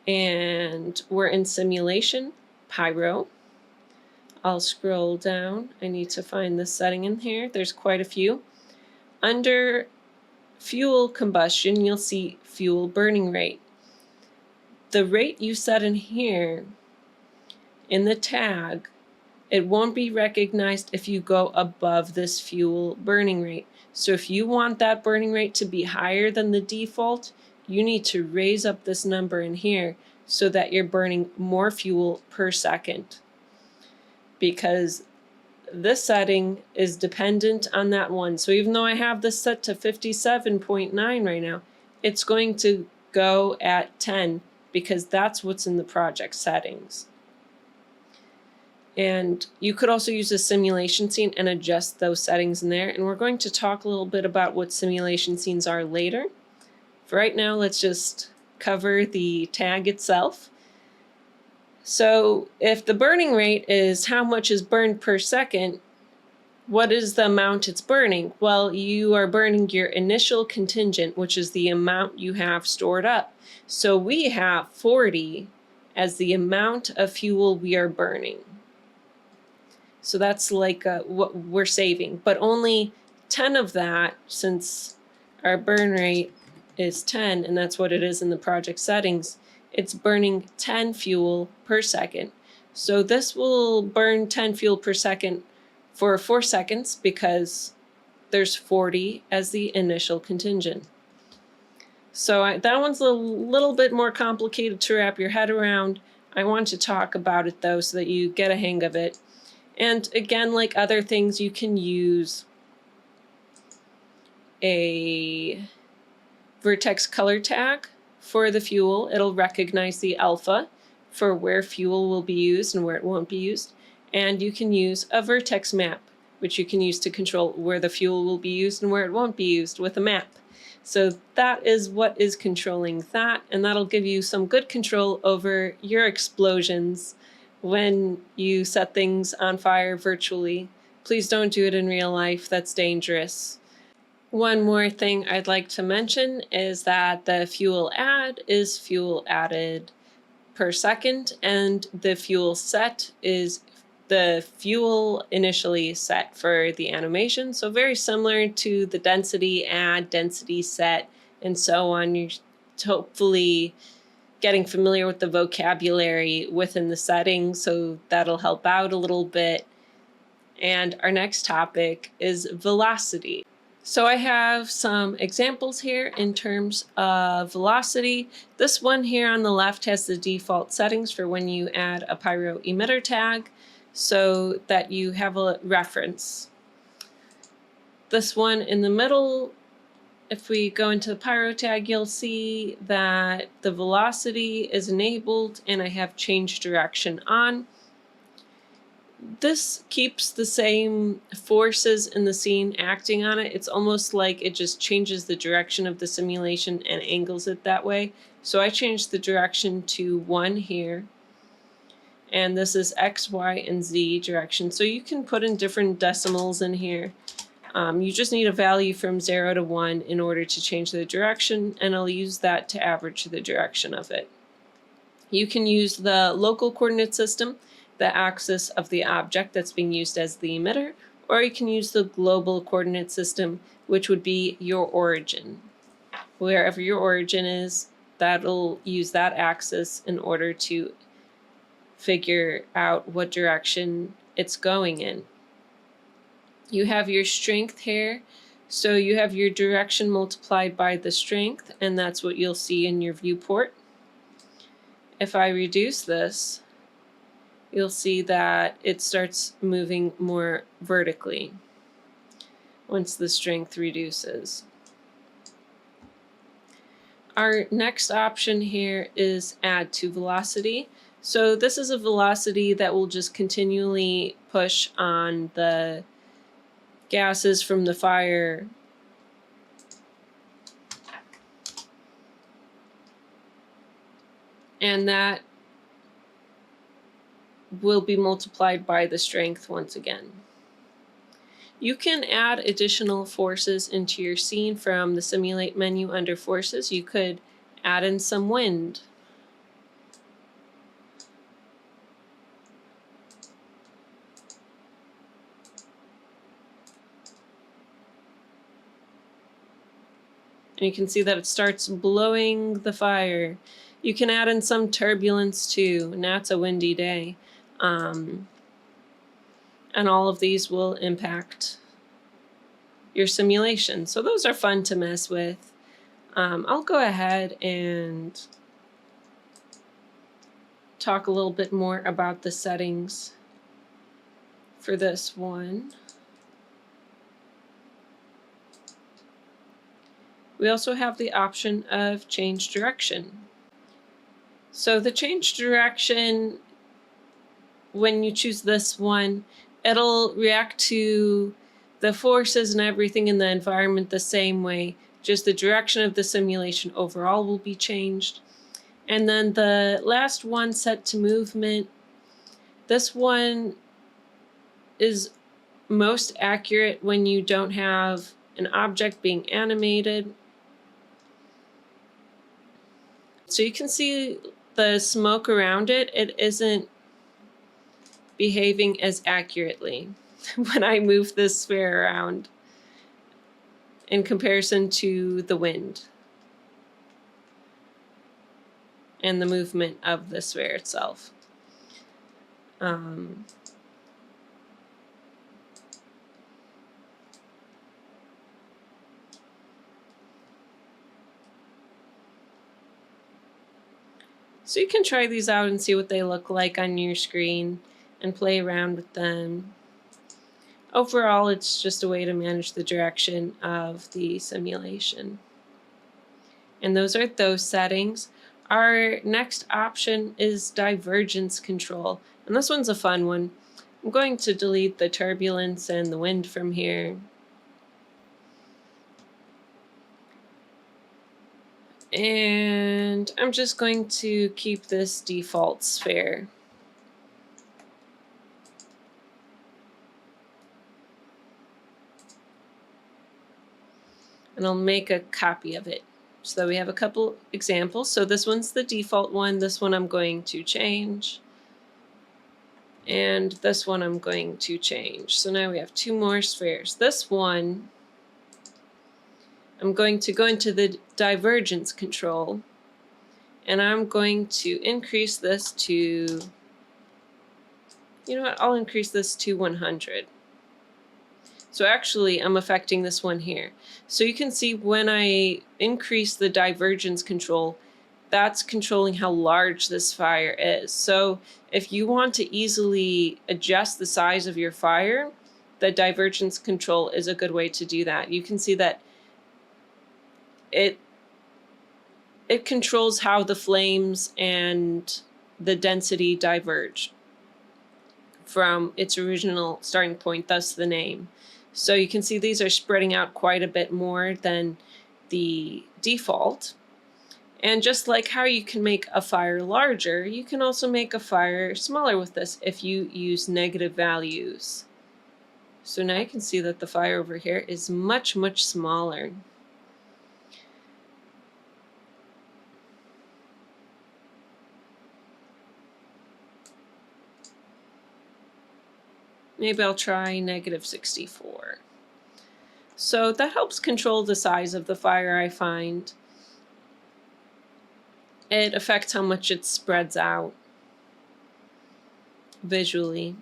and we're in Simulation, Pyro. I'll scroll down. I need to find this setting in here. There's quite a few. Under fuel combustion, you'll see fuel burning rate. the rate you set in here in the tag, it won't be recognized if you go above this fuel burning rate. So if you want that burning rate to be higher than the default, you need to raise up this number in here so that you're burning more fuel per second. Because this setting is dependent on that one. So even though I have this set to 57.9 right now, it's going to go at 10 because that's what's in the project settings. And you could also use a simulation scene and adjust those settings in there. And we're going to talk a little bit about what simulation scenes are later. For right now, let's just cover the tag itself. So if the burning rate is how much is burned per second, what is the amount it's burning? Well, you are burning your initial contingent, which is the amount you have stored up. So we have 40 as the amount of fuel we are burning. So that's like what we're saving, but only 10 of that, since our burn rate is 10, and that's what it is in the project settings, it's burning 10 fuel per second. So this will burn 10 fuel per second for 4 seconds because there's 40 as the initial contingent. So that one's a little bit more complicated to wrap your head around. I want to talk about it though so that you get a hang of it. And again, like other things, you can use a Vertex color tag for the fuel. It'll recognize the alpha for where fuel will be used and where it won't be used. And you can use a Vertex map, which you can use to control where the fuel will be used and where it won't be used with a map. So that is what is controlling that, and that'll give you some good control over your explosions when you set things on fire virtually. Please don't do it in real life, that's dangerous. One more thing I'd like to mention is that the fuel add is fuel added per second, and the fuel set is the fuel initially set for the animation. So very similar to the density add, density set, and so on. You're hopefully getting familiar with the vocabulary within the settings, so that'll help out a little bit. And our next topic is velocity. So I have some examples here in terms of velocity. This one here on the left has the default settings for when you add a Pyro emitter tag so that you have a reference. This one in the middle, if we go into the Pyro tag, you'll see that the velocity is enabled and I have change direction on. This keeps the same forces in the scene acting on it. It's almost like it just changes the direction of the simulation and angles it that way. So I changed the direction to 1 here. And this is X, Y, and Z direction. So you can put in different decimals in here. You just need a value from 0 to 1 in order to change the direction, and I'll use that to average the direction of it. You can use the local coordinate system, the axis of the object that's being used as the emitter, or you can use the global coordinate system, which would be your origin. Wherever your origin is, that'll use that axis in order to figure out what direction it's going in. You have your strength here, so you have your direction multiplied by the strength, and that's what you'll see in your viewport. If I reduce this, you'll see that it starts moving more vertically once the strength reduces. Our next option here is add to velocity. So this is a velocity that will just continually push on the gases from the fire and that will be multiplied by the strength once again. You can add additional forces into your scene from the Simulate menu under Forces. You could add in some wind. And you can see that it starts blowing the fire. You can add in some turbulence too. Now it's a windy day. And all of these will impact your simulation. So those are fun to mess with. I'll go ahead and talk a little bit more about the settings for this one. We also have the option of change direction. So the change direction, when you choose this one, it'll react to the forces and everything in the environment the same way, just the direction of the simulation overall will be changed. And then the last one, set to movement, this one is most accurate when you don't have an object being animated. So you can see the smoke around it, it isn't behaving as accurately when I move this sphere around in comparison to the wind and the movement of the sphere itself. So you can try these out and see what they look like on your screen and play around with them. Overall, it's just a way to manage the direction of the simulation. And those are those settings. Our next option is Divergence Control. And this one's a fun one. I'm going to delete the turbulence and the wind from here. And I'm just going to keep this default sphere. And I'll make a copy of it so that we have a couple examples. So this one's the default one. This one I'm going to change. And this one I'm going to change. So now we have two more spheres. This one, I'm going to go into the Divergence Control, and I'm going to increase this to, you know what, I'll increase this to 100. So actually, I'm affecting this one here. So you can see when I increase the Divergence Control, that's controlling how large this fire is. So if you want to easily adjust the size of your fire, the Divergence Control is a good way to do that. You can see that it controls how the flames and the density diverge from its original starting point, thus the name. So you can see these are spreading out quite a bit more than the default. And just like how you can make a fire larger, you can also make a fire smaller with this if you use negative values. So now you can see that the fire over here is much, much smaller. Maybe I'll try -64. So that helps control the size of the fire, I find. It affects how much it spreads out visually.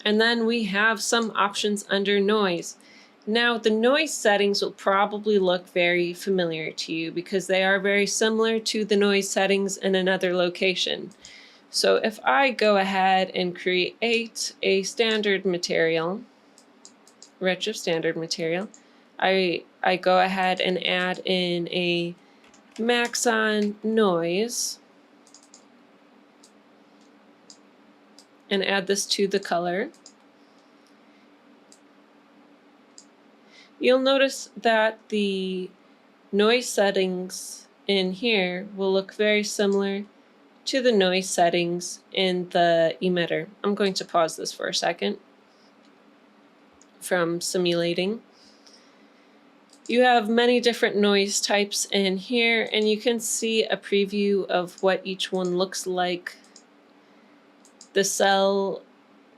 And then we have some options under noise. Now, the noise settings will probably look very familiar to you because they are very similar to the noise settings in another location. So if I go ahead and create a standard material, redshift standard material, I go ahead and add in a max on noise and add this to the color. You'll notice that the noise settings in here will look very similar to the noise settings in the emitter. I'm going to pause this for a second from simulating. You have many different noise types in here, and you can see a preview of what each one looks like. The cell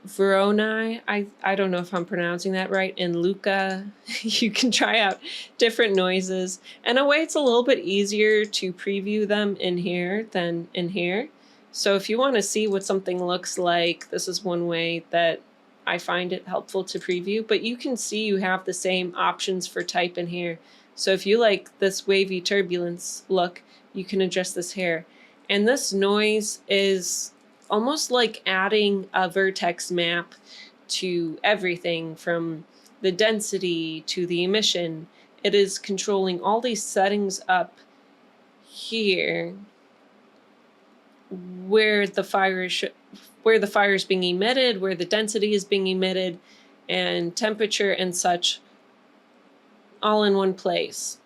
Veroni, I don't know if I'm pronouncing that right, and Luca. You can try out different noises. In a way, it's a little bit easier to preview them in here than in here. So if you want to see what something looks like, this is one way that I find it helpful to preview. But you can see you have the same options for type in here. So if you like this wavy turbulence look, you can adjust this here. And this noise is almost like adding a vertex map to everything from the density to the emission. It is controlling all these settings up here where the fire is being emitted, where the density is being emitted, and temperature and such, all in one place.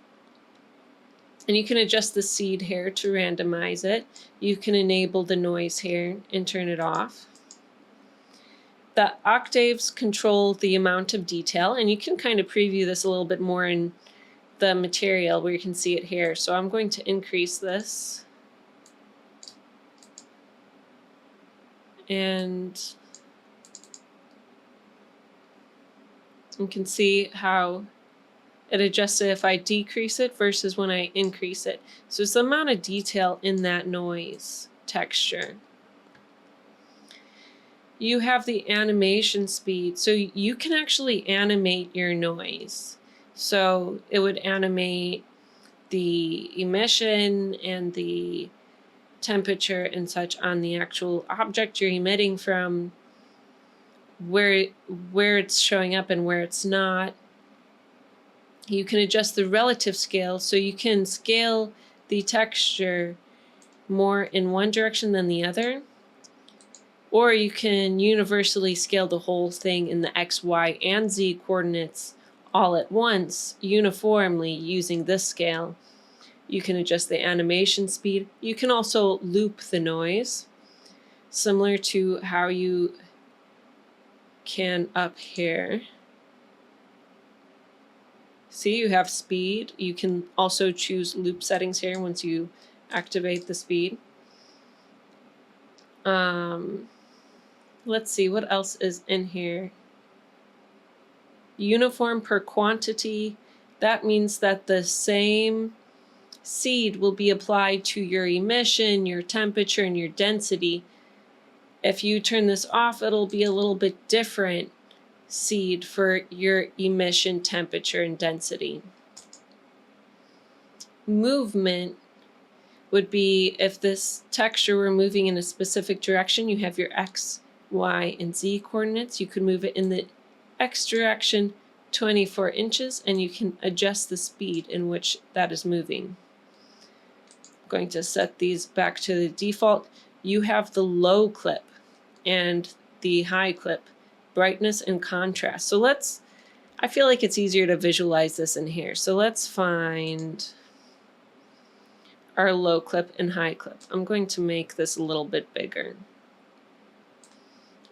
And you can adjust the seed here to randomize it. You can enable the noise here and turn it off. The octaves control the amount of detail, and you can kind of preview this a little bit more in the material where you can see it here. So I'm going to increase this. And you can see how it adjusts it if I decrease it versus when I increase it. So it's the amount of detail in that noise texture. You have the animation speed, so you can actually animate your noise. So it would animate the emission and the temperature and such on the actual object you're emitting from, where it's showing up and where it's not. You can adjust the relative scale, so you can scale the texture more in one direction than the other, or you can universally scale the whole thing in the X, Y, and Z coordinates all at once, uniformly using this scale. You can adjust the animation speed. You can also loop the noise, similar to how you can up here. See, you have speed. You can also choose loop settings here once you activate the speed. Let's see, what else is in here? Uniform per quantity. That means that the same seed will be applied to your emission, your temperature, and your density. If you turn this off, it'll be a little bit different seed for your emission, temperature, and density. Movement would be if this texture were moving in a specific direction, you have your X, Y, and Z coordinates. You could move it in the X direction 24 inches, and you can adjust the speed in which that is moving. I'm going to set these back to the default. You have the low clip and the high clip, brightness and contrast. So I feel like it's easier to visualize this in here. So let's find our low clip and high clip. I'm going to make this a little bit bigger.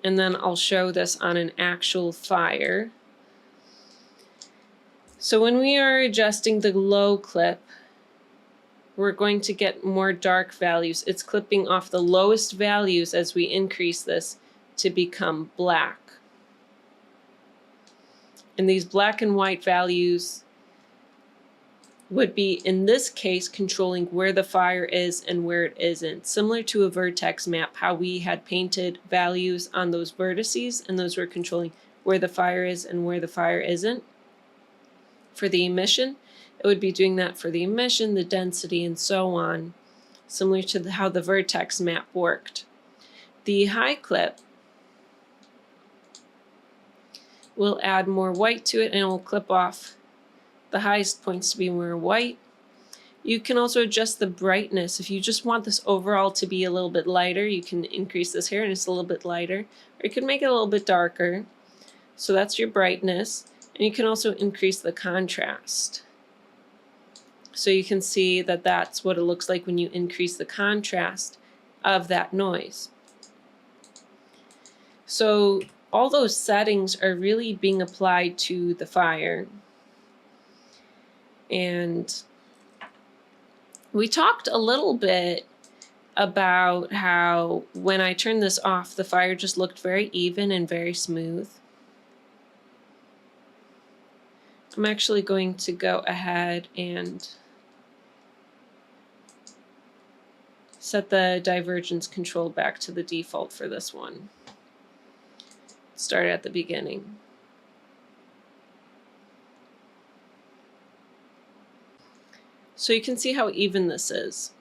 And then I'll show this on an actual fire. So when we are adjusting the low clip, we're going to get more dark values. It's clipping off the lowest values as we increase this to become black. And these black and white values would be, in this case, controlling where the fire is and where it isn't. Similar to a vertex map, how we had painted values on those vertices, and those were controlling where the fire is and where the fire isn't. For the emission, it would be doing that for the emission, the density, and so on, similar to how the vertex map worked. The high clip will add more white to it, and it will clip off the highest points to be more white. You can also adjust the brightness. If you just want this overall to be a little bit lighter, you can increase this here and it's a little bit lighter, or you can make it a little bit darker. So that's your brightness. And you can also increase the contrast. So you can see that that's what it looks like when you increase the contrast of that noise. So all those settings are really being applied to the fire. And we talked a little bit about how when I turned this off, the fire just looked very even and very smooth. I'm actually going to go ahead and set the divergence control back to the default for this one. Start at the beginning. So you can see how even this is.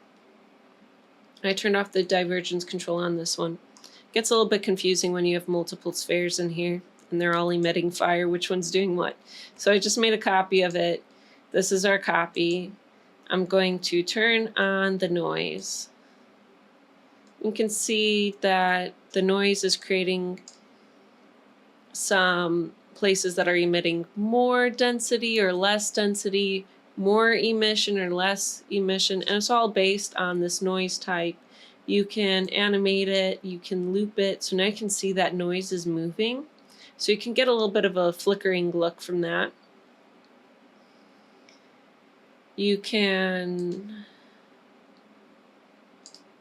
I turned off the divergence control on this one. It gets a little bit confusing when you have multiple spheres in here and they're all emitting fire, which one's doing what. So I just made a copy of it. This is our copy. I'm going to turn on the noise. You can see that the noise is creating some places that are emitting more density or less density, more emission or less emission, and it's all based on this noise type. You can animate it, you can loop it, so now you can see that noise is moving. So you can get a little bit of a flickering look from that. You can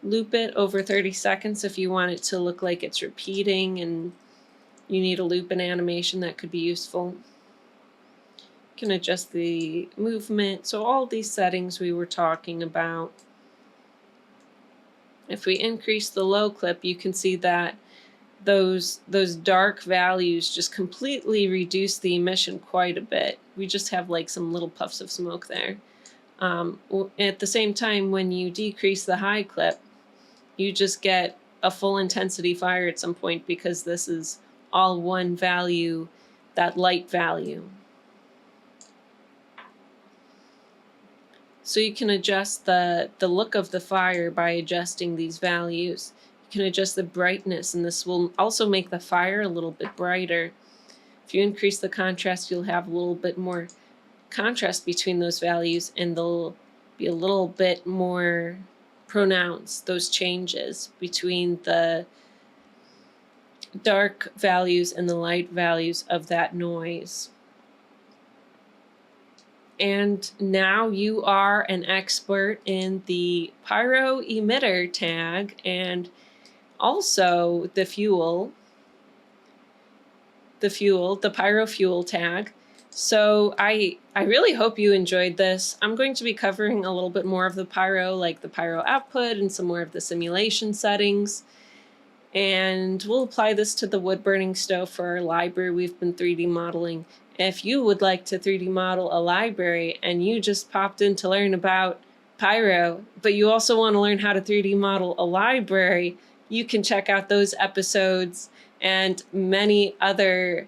loop it over 30 seconds if you want it to look like it's repeating and you need a loop and animation that could be useful. You can adjust the movement. So all these settings we were talking about. If we increase the low clip, you can see that those dark values just completely reduce the emission quite a bit. We just have like some little puffs of smoke there. At the same time, when you decrease the high clip, you just get a full intensity fire at some point because this is all one value, that light value. So you can adjust the look of the fire by adjusting these values. You can adjust the brightness, and this will also make the fire a little bit brighter. If you increase the contrast, you'll have a little bit more contrast between those values, and they'll be a little bit more pronounced, those changes between the dark values and the light values of that noise. And now you are an expert in the Pyro emitter tag and also the Pyro fuel tag. So I really hope you enjoyed this. I'm going to be covering a little bit more of the Pyro, like the Pyro output and some more of the simulation settings. And we'll apply this to the wood burning stove for our library we've been 3D modeling. If you would like to 3D model a library and you just popped in to learn about Pyro, but you also want to learn how to 3D model a library, you can check out those episodes and many other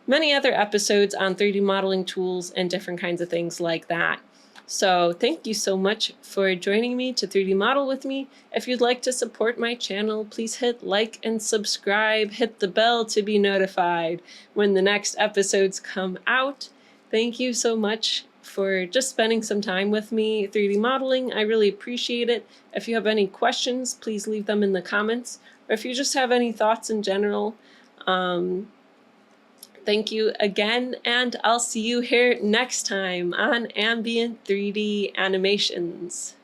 episodes on 3D modeling tools and different kinds of things like that. So thank you so much for joining me to 3D model with me. If you'd like to support my channel, please hit like and subscribe, hit the bell to be notified when the next episodes come out. Thank you so much for just spending some time with me 3D modeling. I really appreciate it. If you have any questions, please leave them in the comments, or if you just have any thoughts in general, thank you again, and I'll see you here next time on Ambient 3D Animations.